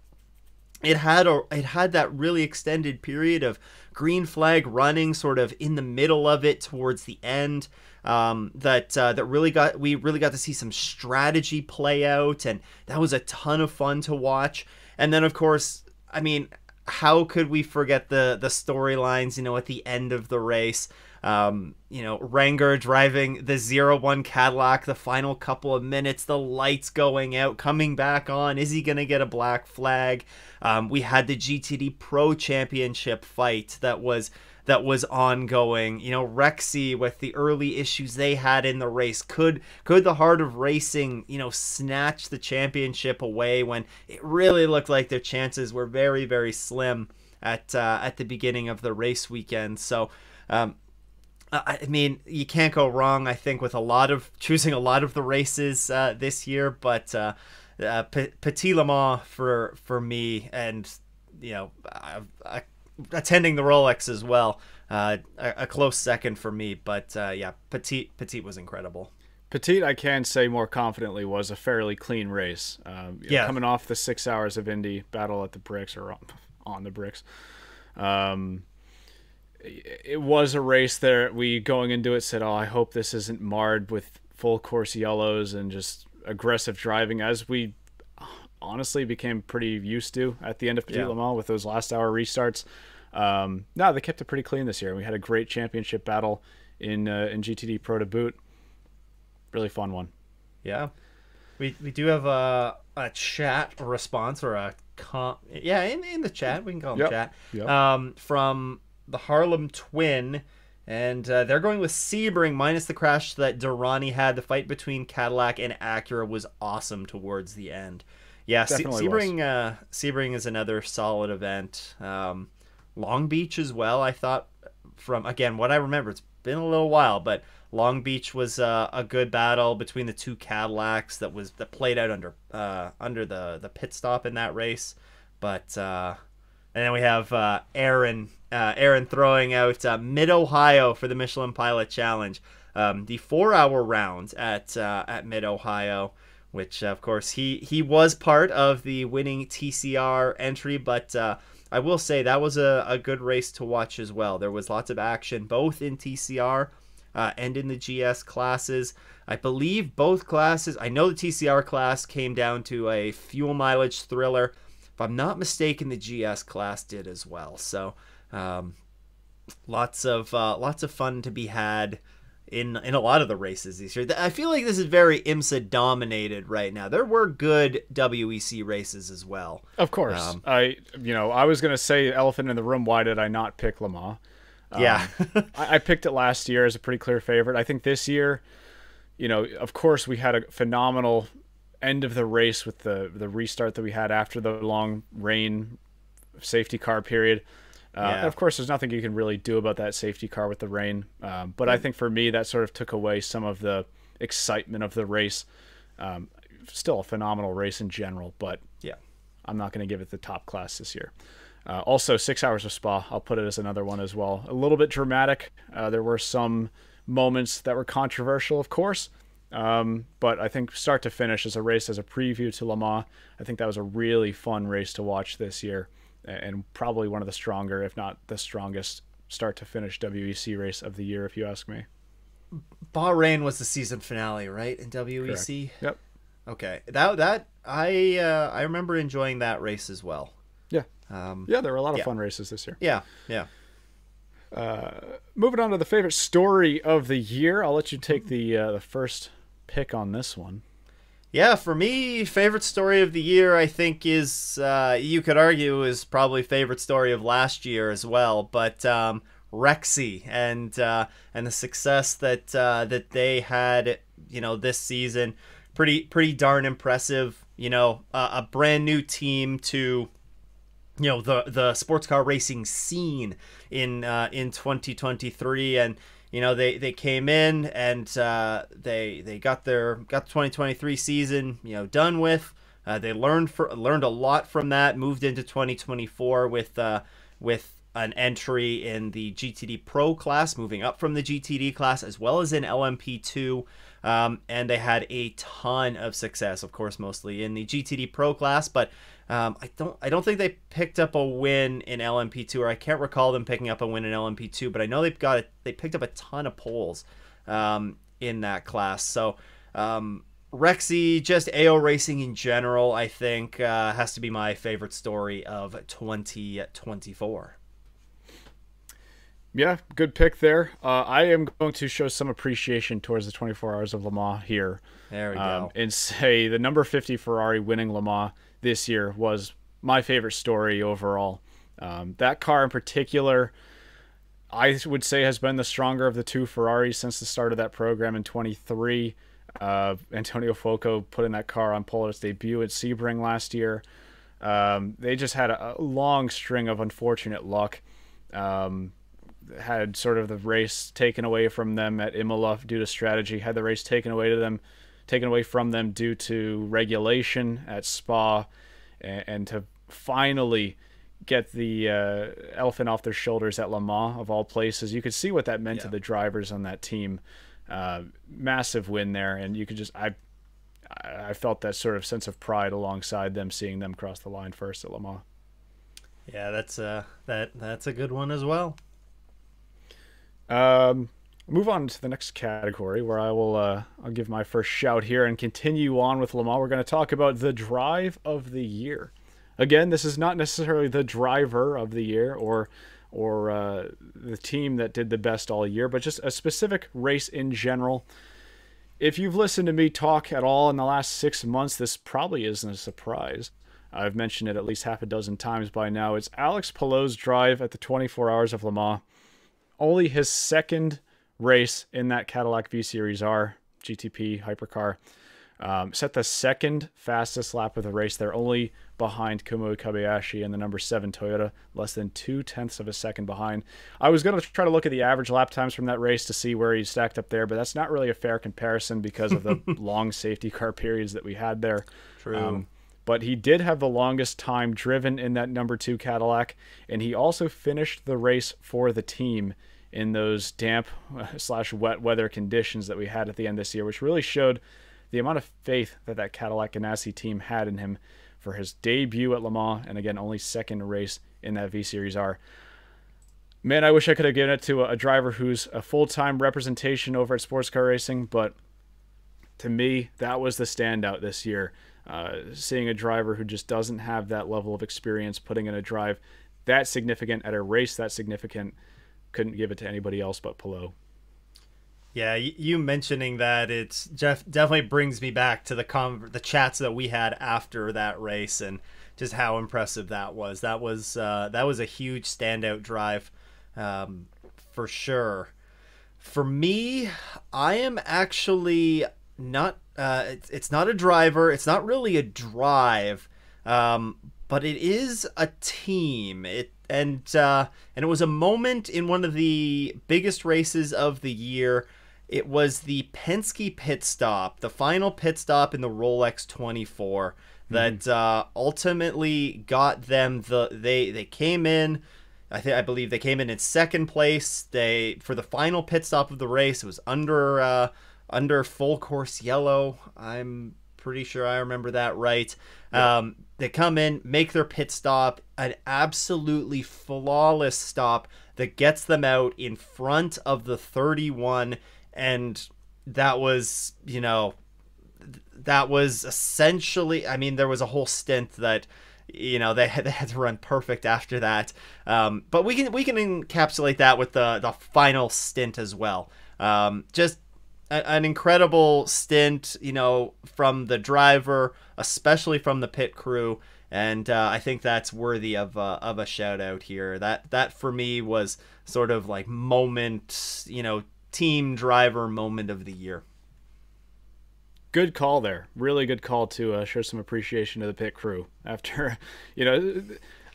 It had that really extended period of green flag running, sort of in the middle of it towards the end. That we really got to see some strategy play out, and that was a ton of fun to watch. And then, of course, I mean, how could we forget the storylines? You know, at the end of the race. You know, Renger driving the 0-1 Cadillac the final couple of minutes, the lights going out, coming back on. Is he going to get a black flag? We had the GTD Pro Championship fight that was ongoing. You know, Rexy with the early issues they had in the race. Could the Heart of Racing, you know, snatch the championship away when it really looked like their chances were very, very slim at the beginning of the race weekend? So, I mean, you can't go wrong, I think, with choosing a lot of the races this year, but Petit Le Mans for me, and, you know, attending the Rolex as well, a close second for me, but yeah, Petit was incredible. Petit, I can say more confidently, was a fairly clean race. Coming off the 6 hours of Indy battle at the bricks, or on the bricks. It was a race there. We, going into it, said, oh, I hope this isn't marred with full course yellows and just aggressive driving, as we honestly became pretty used to at the end of Petit Le Mans with those last hour restarts. No, they kept it pretty clean this year. We had a great championship battle in GTD Pro to boot. Really fun one. Yeah. We do have a chat response, or a in the chat. We can call them chat. Yep. From the Harlem Twin, and they're going with Sebring minus the crash that Durrani had. The fight between Cadillac and Acura was awesome towards the end. Yeah, Sebring is another solid event. Long Beach as well, I thought, from, again, what I remember, it's been a little while, but Long Beach was a good battle between the two Cadillacs that played out under the pit stop in that race. But and then we have Aaron throwing out Mid-Ohio for the Michelin Pilot Challenge. The 4-hour round at Mid-Ohio, which, of course, he was part of the winning TCR entry, but I will say that was a good race to watch as well. There was lots of action, both in TCR and in the GS classes. I believe both classes, I know the TCR class came down to a fuel mileage thriller. If I'm not mistaken, the GS class did as well. So lots of fun to be had in a lot of the races this year. I feel like this is very IMSA dominated right now. There were good WEC races as well. Of course. I was going to say elephant in the room, why did I not pick Le Mans? Yeah. I picked it last year as a pretty clear favorite. I think this year you know, of course, we had a phenomenal end of the race with the restart that we had after the long rain safety car period. And of course, there's nothing you can really do about that safety car with the rain. But I think for me, that sort of took away some of the excitement of the race. Still a phenomenal race in general, but Yeah. I'm not going to give it the top class this year. Also, 6 hours of Spa, I'll put it as another one as well. A little bit dramatic. There were some moments that were controversial, of course. But I think start to finish as a race, as a preview to Le Mans, I think that was a really fun race to watch this year, and probably one of the stronger, if not the strongest, start to finish WEC race of the year, if you ask me. Bahrain was the season finale, right, in WEC? Correct. Yep. Okay, that I remember enjoying that race as well. Yeah. Yeah, there were a lot of fun races this year. Yeah, yeah. Moving on to the favorite story of the year, I'll let you take the first pick on this one. Yeah, for me, favorite story of the year, I think, is you could argue is probably favorite story of last year as well. But Rexy and the success that that they had, you know, this season, pretty darn impressive. You know, a brand new team to, you know, the sports car racing scene in 2023, and you know they came in and they got the 2023 season, you know, done with. They learned a lot from that. Moved into 2024 with an entry in the GTD Pro class, moving up from the GTD class as well as in LMP2. And they had a ton of success, of course, mostly in the GTD Pro class, but I don't think they picked up a win in LMP2, or I can't recall them picking up a win in LMP2, but I know they picked up a ton of poles in that class. So Rexy, just AO racing in general, I think has to be my favorite story of 2024. Yeah, good pick there. I am going to show some appreciation towards the 24 Hours of Le Mans here. There we go. And say the number 50 Ferrari winning Le Mans this year was my favorite story overall. That car in particular, I would say, has been the stronger of the two Ferraris since the start of that program in 23. Antonio Fuoco putting that car on pole at its debut at Sebring last year. They just had a long string of unfortunate luck. Had sort of the race taken away from them at Imola due to strategy, had the race taken away from them due to regulation at Spa, and to finally get the elephant off their shoulders at Le Mans, of all places. You could see what that meant to the drivers on that team. Massive win there, and you could just I felt that sort of sense of pride alongside them, seeing them cross the line first at Le Mans. Yeah, that's a good one as well. Move on to the next category, where I'll give my first shout here and continue on with Le Mans. We're going to talk about the drive of the year. Again, this is not necessarily the driver of the year or the team that did the best all year, but just a specific race in general. If you've listened to me talk at all in the last 6 months, this probably isn't a surprise. I've mentioned it at least half a dozen times by now. It's Alex Palou's drive at the 24 Hours of Le Mans. Only his second race in that Cadillac V-Series R GTP hypercar. Set the second fastest lap of the race. They're only behind Kumo Kobayashi and the number 7 Toyota, less than 0.2 of a second behind. I was going to try to look at the average lap times from that race to see where he stacked up there, but that's not really a fair comparison because of the long safety car periods that we had there. True. But he did have the longest time driven in that number 2 Cadillac, and he also finished the race for the team in those damp / wet weather conditions that we had at the end this year, which really showed the amount of faith that Cadillac Ganassi team had in him for his debut at Le Mans, and again, only second race in that V-Series R. Man, I wish I could have given it to a driver who's a full-time representation over at Sports Car Racing, but to me, that was the standout this year. Seeing a driver who just doesn't have that level of experience putting in a drive that significant at a race that significant, couldn't give it to anybody else but Palou. Yeah, you mentioning that, it's definitely brings me back to the chats that we had after that race, and just how impressive that was. That was a huge standout drive, for sure. For me, I am actually not. It's not a driver. It's not really a drive, but it is a team. And it was a moment in one of the biggest races of the year. It was the Penske pit stop, the final pit stop in the Rolex 24 that ultimately got them they came in. I believe they came in second place. They for the final pit stop of the race. It was under full course yellow. I'm pretty sure I remember that right. Yeah. They come in, make their pit stop, an absolutely flawless stop that gets them out in front of the 31, and that was, that was essentially, I mean, there was a whole stint that, they had to run perfect after that. But we can encapsulate that with the final stint as well. Just an incredible stint, from the driver, especially from the pit crew. And I think that's worthy of a shout out here. That for me was sort of like moment, team driver moment of the year. Good call there. Really good call to show some appreciation to the pit crew after,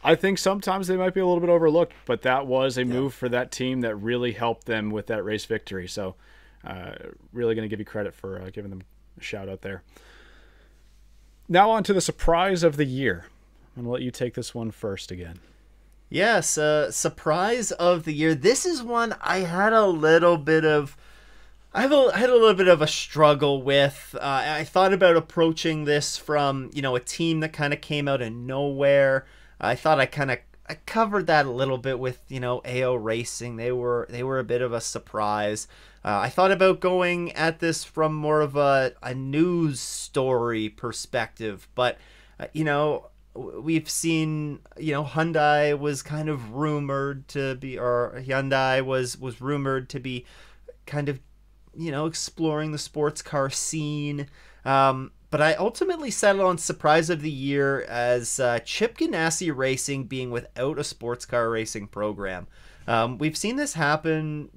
I think sometimes they might be a little bit overlooked, but that was a move for that team that really helped them with that race victory. So really going to give you credit for giving them a shout out there. Now on to the surprise of the year. I'm going to let you take this one first again. Yes, surprise of the year. This is one I had a little bit of I had a little bit of a struggle with. I thought about approaching this from, a team that kind of came out of nowhere. I thought I covered that a little bit with, AO Racing. They were a bit of a surprise. I thought about going at this from more of a news story perspective, but, we've seen, Hyundai was kind of rumored to be, or Hyundai was rumored to be kind of, exploring the sports car scene. But I ultimately settled on surprise of the year as Chip Ganassi Racing being without a sports car racing program. We've seen this happen,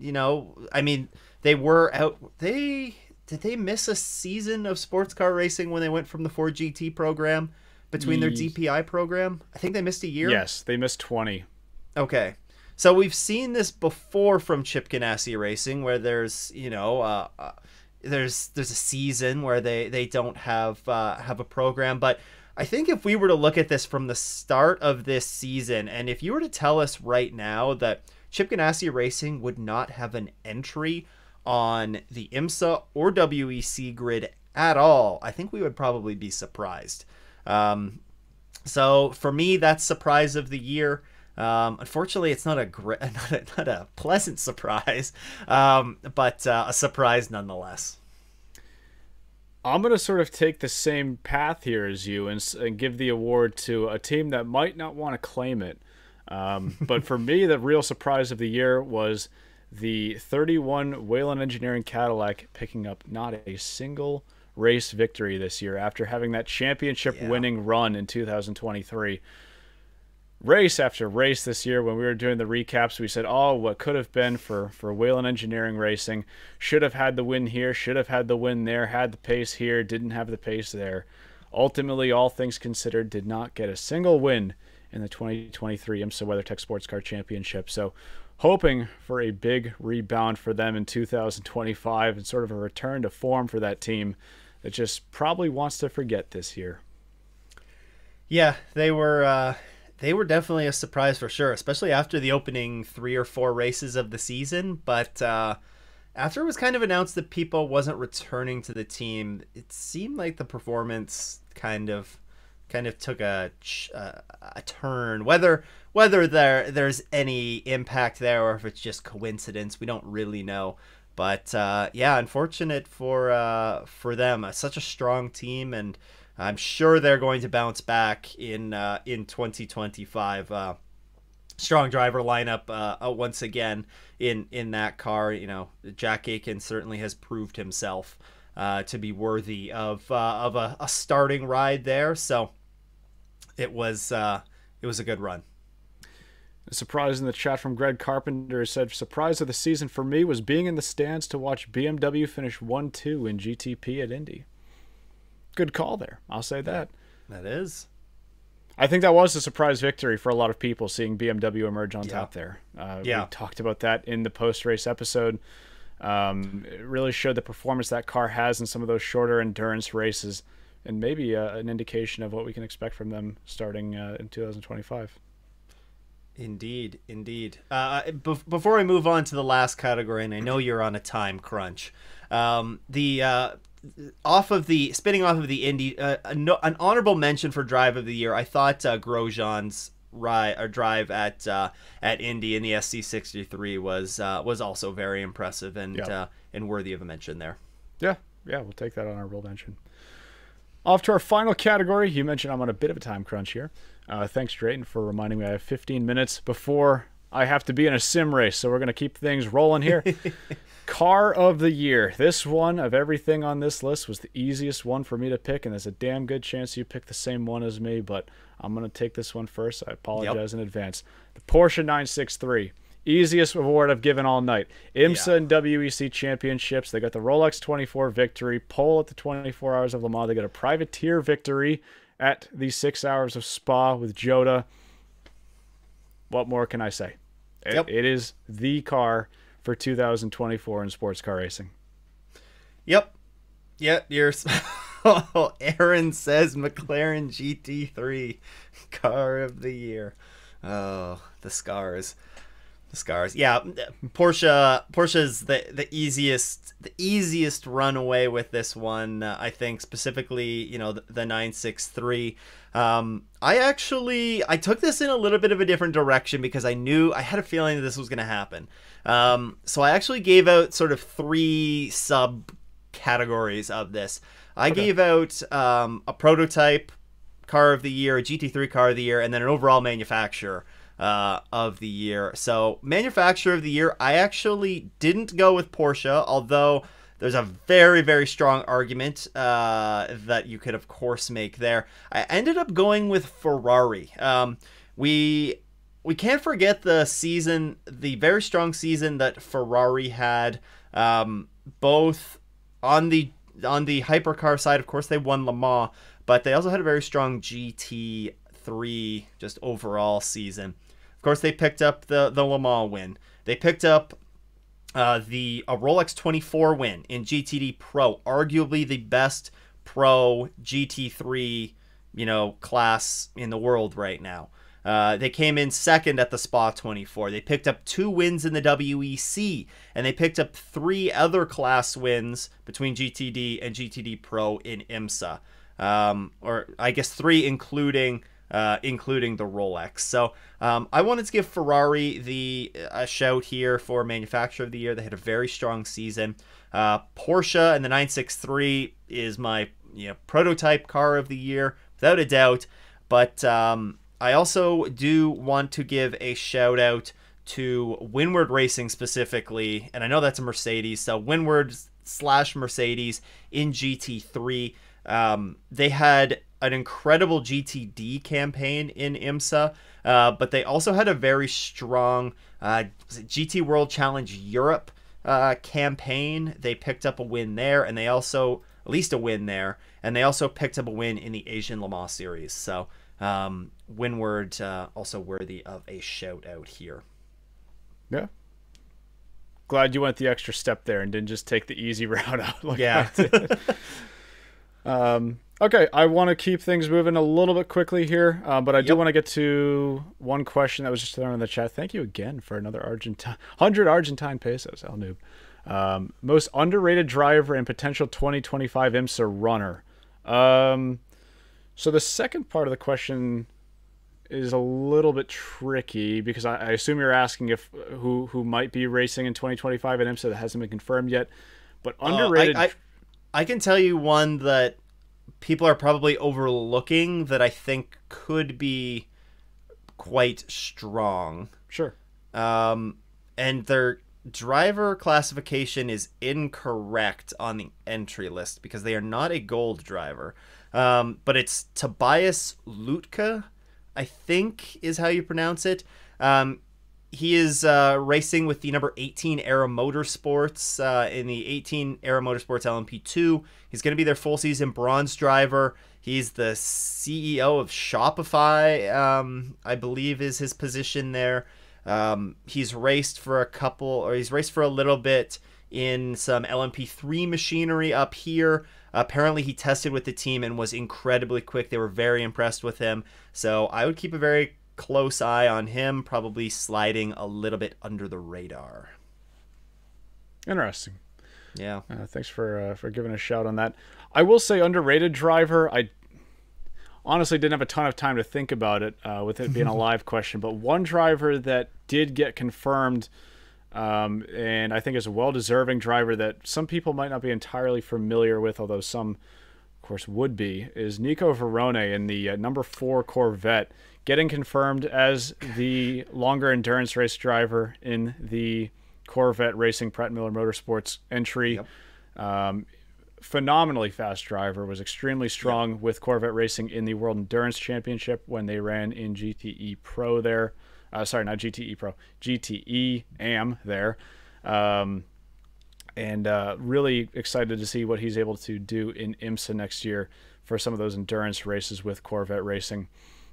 I mean, they were out, did they miss a season of sports car racing when they went from the Ford GT program between their DPI program? I think they missed a year. Yes, they missed 20. Okay. So we've seen this before from Chip Ganassi Racing, where there's there's a season where they don't have a program. But I think if we were to look at this from the start of this season, and if you were to tell us right now that Chip Ganassi Racing would not have an entry on the IMSA or WEC grid at all, I think we would probably be surprised. So for me, that's surprise of the year. Unfortunately, it's not a pleasant surprise, but a surprise nonetheless. I'm going to sort of take the same path here as you and give the award to a team that might not want to claim it. But for me, the real surprise of the year was the 31 Whelen Engineering Cadillac picking up not a single race victory this year after having that championship winning run in 2023. Race after race this year, when we were doing the recaps, we said, what could have been for Whelen Engineering Racing. Should have had the win here, should have had the win there, had the pace here, didn't have the pace there. Ultimately, all things considered, did not get a single win in the 2023 IMSA WeatherTech Sports Car Championship. So hoping for a big rebound for them in 2025 and sort of a return to form for that team that just probably wants to forget this year. Yeah, they were definitely a surprise for sure, especially after the opening 3 or 4 races of the season. But after it was kind of announced that Pipo wasn't returning to the team, it seemed like the performance kind of took a turn. Whether there's any impact there or if it's just coincidence, we don't really know. But unfortunate for them. Such a strong team, and I'm sure they're going to bounce back in 2025. Strong driver lineup once again in that car. Jack Aiken certainly has proved himself to be worthy of a starting ride there. So it was a good run. A surprise in the chat from Greg Carpenter said, surprise of the season for me was being in the stands to watch BMW finish 1-2 in GTP at Indy. Good call there. I'll say that. That is. I think that was a surprise victory for a lot of people, seeing BMW emerge on top there. We talked about that in the post-race episode. It really showed the performance that car has in some of those shorter endurance races, and maybe an indication of what we can expect from them starting in 2025. Indeed. Before I move on to the last category, and I know you're on a time crunch, spinning off of the Indy, an honorable mention for drive of the year. I thought Grosjean's drive at Indy in the SC63 was also very impressive and worthy of a mention there. Yeah, we'll take that on our roll mention. Off to our final category. You mentioned I'm on a bit of a time crunch here. Thanks, Drayton, for reminding me I have 15 minutes before I have to be in a sim race, so we're going to keep things rolling here. Car of the year. This one of everything on this list was the easiest one for me to pick, and there's a damn good chance you picked the same one as me, but I'm going to take this one first. I apologize in advance. The Porsche 963. Easiest award I've given all night. IMSA and WEC championships. They got the Rolex 24 victory, pole at the 24 Hours of Le Mans. They got a privateer victory at the 6 Hours of Spa with Jota. What more can I say? It is the car for 2024 in sports car racing. Yep. Aaron says McLaren GT3 car of the year. Oh, the scars. Yeah, Porsche's the easiest runaway with this one. I think specifically, the 963. I took this in a little bit of a different direction because I had a feeling that this was going to happen. So I actually gave out sort of 3 sub categories of this. I gave out a prototype car of the year, a GT3 car of the year, and then an overall manufacturer of the year. So manufacturer of the year, I actually didn't go with Porsche, although there's a very, very strong argument that you could, of course, make there. I ended up going with Ferrari. We can't forget the very strong season that Ferrari had, both on the hypercar side. Of course, they won Le Mans, but they also had a very strong GT3 just overall season. Of course, they picked up the Le Mans win. They picked up a Rolex 24 win in GTD Pro, arguably the best pro GT3 class in the world right now. They came in second at the Spa 24. They picked up 2 wins in the WEC, and they picked up 3 other class wins between GTD and GTD Pro in IMSA, or I guess 3 including the Rolex. So I wanted to give Ferrari a shout here for manufacturer of the year. They had a very strong season. Porsche and the 963 is my prototype car of the year without a doubt. But I also do want to give a shout out to Windward Racing specifically, and I know that's a Mercedes. So Windward/Mercedes in GT3. They had an incredible GTD campaign in IMSA, but they also had a very strong GT World Challenge Europe campaign. They picked up a win there, and they also, at least a win there, and they also picked up a win in the Asian Le Mans Series. So Windward also worthy of a shout out here. Yeah. Glad you went the extra step there and didn't just take the easy route out. Okay, I want to keep things moving a little bit quickly here, but I do want to get to one question that was just thrown in the chat. Thank you again for another 100 Argentine pesos, El Noob. Most underrated driver and potential 2025 IMSA runner. So the second part of the question is a little bit tricky because I assume you're asking if who might be racing in 2025 at IMSA that hasn't been confirmed yet. But underrated... I can tell you one that people are probably overlooking that I think could be quite strong. Sure. And their driver classification is incorrect on the entry list because they are not a gold driver. But it's Tobias Lütke, I think is how you pronounce it. He is racing with the number 18 Aero Motorsports in the 18 Aero Motorsports LMP2. He's going to be their full season bronze driver. He's the CEO of Shopify, I believe is his position there. He's raced for a little bit in some LMP3 machinery up here. Apparently he tested with the team and was incredibly quick. They were very impressed with him. So I would keep a very close eye on him, probably sliding a little bit under the radar. Interesting. Yeah. Thanks for giving a shout on that. I will say underrated driver. I honestly didn't have a ton of time to think about it with it being a live question, but one driver that did get confirmed, and I think is a well-deserving driver that some people might not be entirely familiar with, although some, of course, would be, is Nico Verone in the number 4 Corvette, getting confirmed as the longer endurance race driver in the Corvette Racing Pratt Miller Motorsports entry. Yep. Phenomenally fast driver, was extremely strong with Corvette Racing in the World Endurance Championship when they ran in GTE Pro there. Sorry, not GTE Pro, GTE AM there. And really excited to see what he's able to do in IMSA next year for some of those endurance races with Corvette Racing.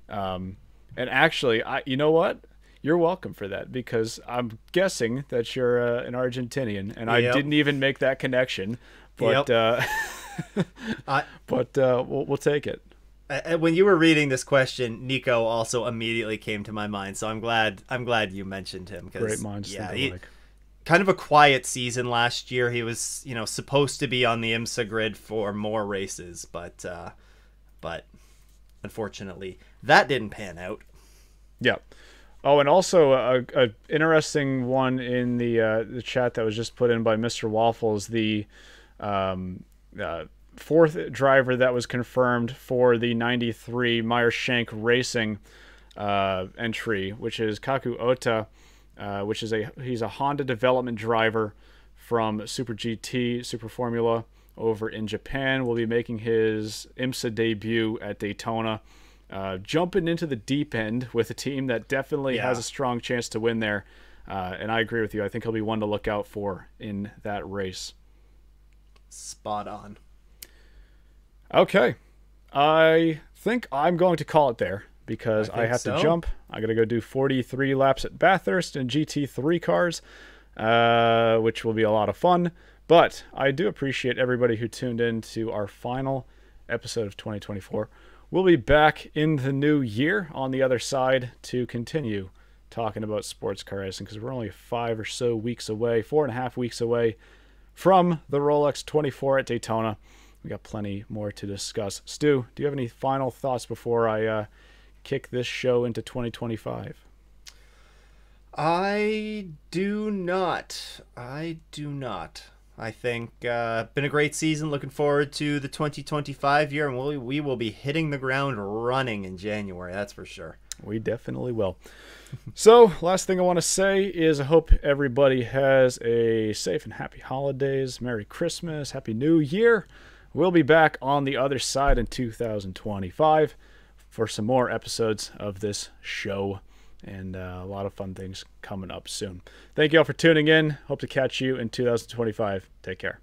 And actually, you know what? You're welcome for that, because I'm guessing that you're an Argentinian, and I didn't even make that connection. But we'll take it. When you were reading this question, Nico also immediately came to my mind, so I'm glad you mentioned him. Great minds think alike. Kind of a quiet season last year. He was, supposed to be on the IMSA grid for more races, but unfortunately, that didn't pan out. Yeah. Oh, and also a interesting one in the chat that was just put in by Mr. Waffles, the 4th driver that was confirmed for the 93 Meyer Shank Racing entry, which is Kaku Ota, he's a Honda development driver from Super GT, Super Formula over in Japan. Will be making his IMSA debut at Daytona. Jumping into the deep end with a team that definitely has a strong chance to win there. And I agree with you. I think he'll be one to look out for in that race. Spot on. Okay. I think I'm going to call it there, because I have to jump. I got to go do 43 laps at Bathurst in GT3 cars, which will be a lot of fun. But I do appreciate everybody who tuned in to our final episode of 2024. We'll be back in the new year on the other side to continue talking about sports car racing, because we're only 4.5 weeks away from the Rolex 24 at Daytona. We got plenty more to discuss. Stu, do you have any final thoughts before I kick this show into 2025? I do not. I think been a great season. Looking forward to the 2025 year, and we will be hitting the ground running in January. That's for sure. We definitely will. So, last thing I want to say is I hope everybody has a safe and happy holidays. Merry Christmas. Happy New Year. We'll be back on the other side in 2025 for some more episodes of this show, and a lot of fun things coming up soon. Thank you all for tuning in. Hope to catch you in 2025. Take care.